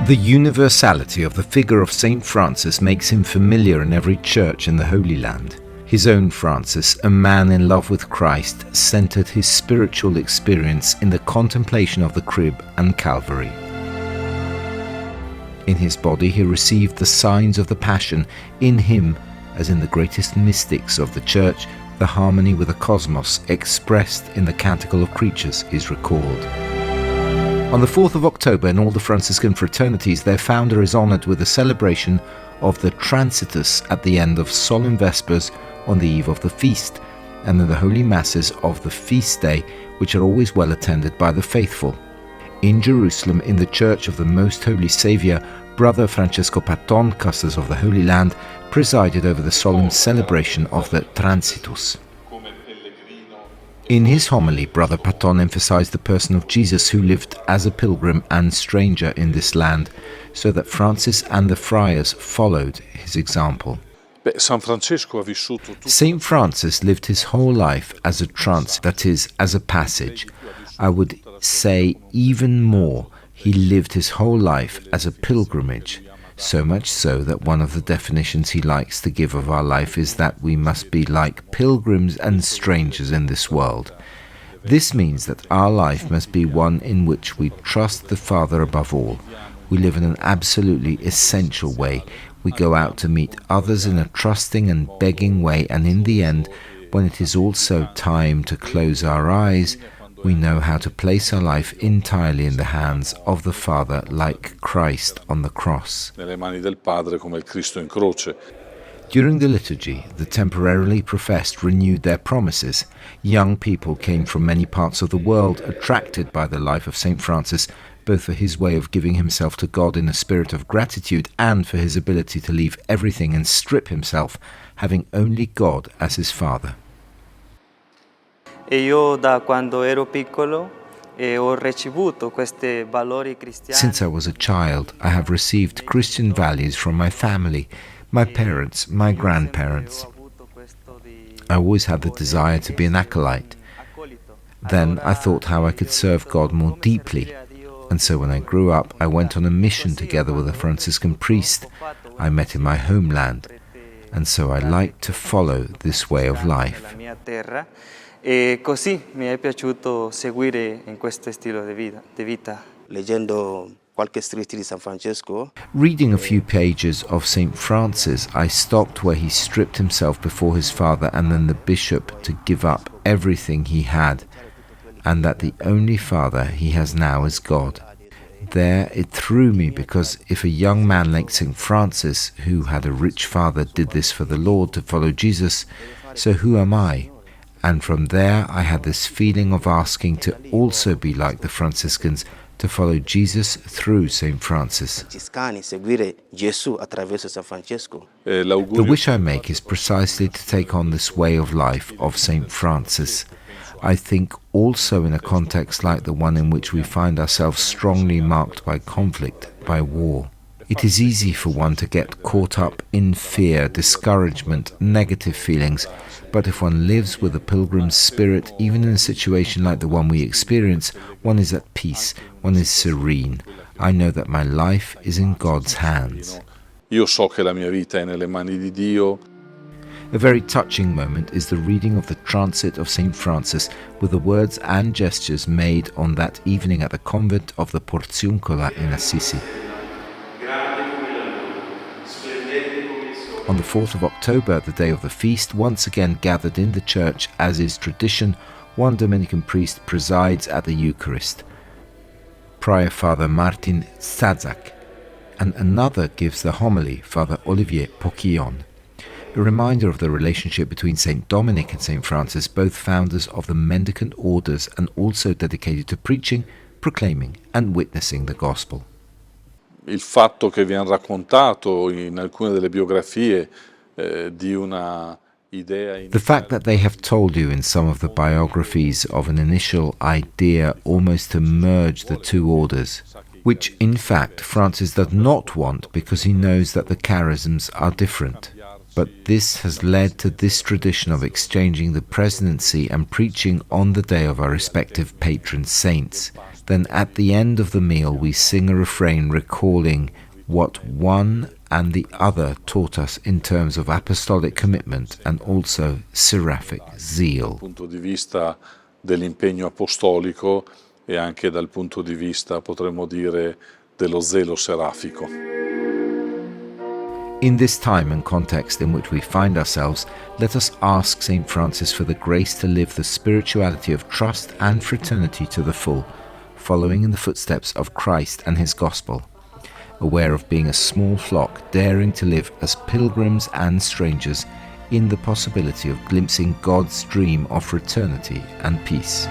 The universality of the figure of Saint Francis makes him familiar in every church in the Holy Land. His own Francis, a man in love with Christ, centered his spiritual experience in the contemplation of the Crib and Calvary. In his body he received the signs of the Passion. In him, as in the greatest mystics of the Church, the harmony with the cosmos expressed in the Canticle of Creatures is recalled. On the 4th of October, in all the Franciscan fraternities, their founder is honoured with the celebration of the Transitus at the end of Solemn Vespers on the eve of the feast, and in the Holy Masses of the feast day, which are always well attended by the faithful. In Jerusalem, in the Church of the Most Holy Saviour, Brother Francis Patton, Custos of the Holy Land, presided over the solemn celebration of the Transitus. In his homily, Brother Patton emphasized the person of Jesus, who lived as a pilgrim and stranger in this land, so that Francis and the friars followed his example. Saint Francis lived his whole life as a trance, that is, as a passage. I would say even more, he lived his whole life as a pilgrimage. So much so that one of the definitions he likes to give of our life is that we must be like pilgrims and strangers in this world. This means that our life must be one in which we trust the Father above all. We live in an absolutely essential way. We go out to meet others in a trusting and begging way, and in the end, when it is also time to close our eyes, we know how to place our life entirely in the hands of the Father, like Christ on the cross. During the liturgy, the temporarily professed renewed their promises. Young people came from many parts of the world, attracted by the life of Saint Francis, both for his way of giving himself to God in a spirit of gratitude and for his ability to leave everything and strip himself, having only God as his Father. Since I was a child, I have received Christian values from my family, my parents, my grandparents. I always had the desire to be an acolyte. Then I thought how I could serve God more deeply. And so when I grew up, I went on a mission together with a Franciscan priest I met in my homeland. And so I liked to follow this way of life. E così mi è piaciuto seguire in questo stile di vita. Leggendo qualche scritti di San Francesco. Reading a few pages of St. Francis, I stopped where he stripped himself before his father and then the bishop to give up everything he had, and that the only father he has now is God. There it threw me, because if a young man like St. Francis, who had a rich father, did this for the Lord to follow Jesus, so who am I? And from there I had this feeling of asking to also be like the Franciscans, to follow Jesus through St. Francis. The wish I make is precisely to take on this way of life of St. Francis. I think also in a context like the one in which we find ourselves strongly marked by conflict, by war. It is easy for one to get caught up in fear, discouragement, negative feelings, but if one lives with a pilgrim's spirit, even in a situation like the one we experience, one is at peace, one is serene. I know that my life is in God's hands. Io so che la mia vita è nelle mani di Dio. A very touching moment is the reading of the Transit of St. Francis, with the words and gestures made on that evening at the convent of the Porziuncola in Assisi. On the 4th of October, the day of the feast, once again gathered in the church, as is tradition, one Dominican priest presides at the Eucharist, Prior Father Martin Sadzak, and another gives the homily, Father Olivier Poquillon, a reminder of the relationship between St. Dominic and St. Francis, both founders of the mendicant orders and also dedicated to preaching, proclaiming and witnessing the gospel. Il fatto che viene raccontato in alcune delle biografie di una idea. The fact that they have told you in some of the biographies of an initial idea almost to merge the two orders, which in fact Francis does not want because he knows that the charisms are different. But this has led to this tradition of exchanging the presidency and preaching on the day of our respective patron saints. Then at the end of the meal we sing a refrain recalling what one and the other taught us in terms of apostolic commitment and also seraphic zeal. Dal punto di vista dell'impegno apostolico e anche dal punto di vista, potremmo dire, dello zelo serafico. In this time and context in which we find ourselves, let us ask St. Francis for the grace to live the spirituality of trust and fraternity to the full, following in the footsteps of Christ and his gospel, aware of being a small flock, daring to live as pilgrims and strangers in the possibility of glimpsing God's dream of fraternity and peace.